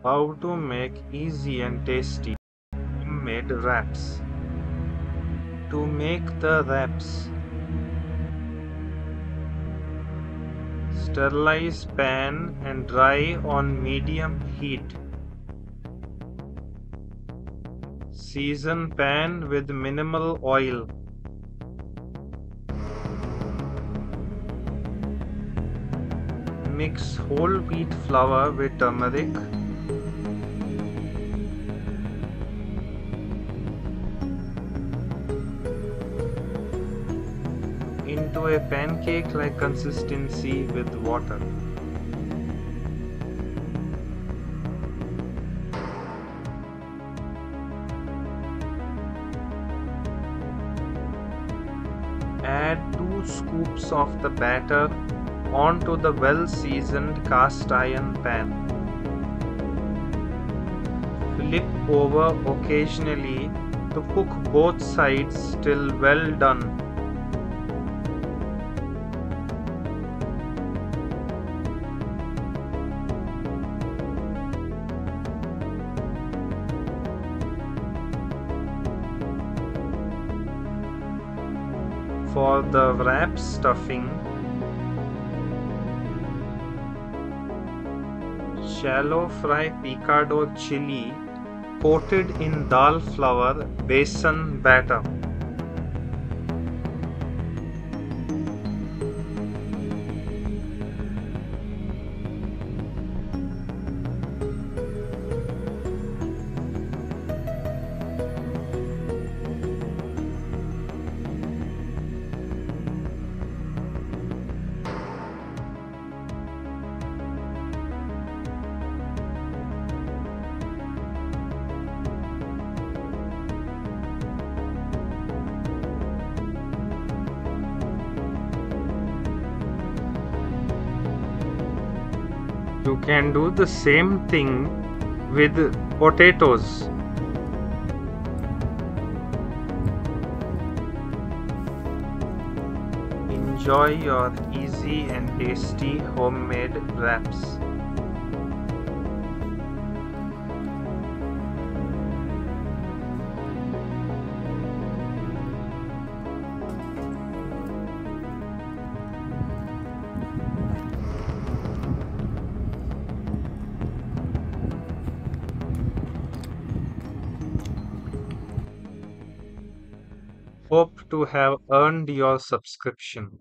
How to make easy and tasty homemade wraps. To make the wraps, sterilize pan and dry on medium heat. Season pan with minimal oil. Mix whole wheat flour with turmeric. Into a pancake-like consistency with water. Add 2 scoops of the batter onto the well-seasoned cast iron pan. Flip over occasionally to cook both sides till well done. For the wrap stuffing, shallow fry picado chili coated in dal flour besan batter. You can do the same thing with potatoes. Enjoy your easy and tasty homemade wraps. Hope to have earned your subscription.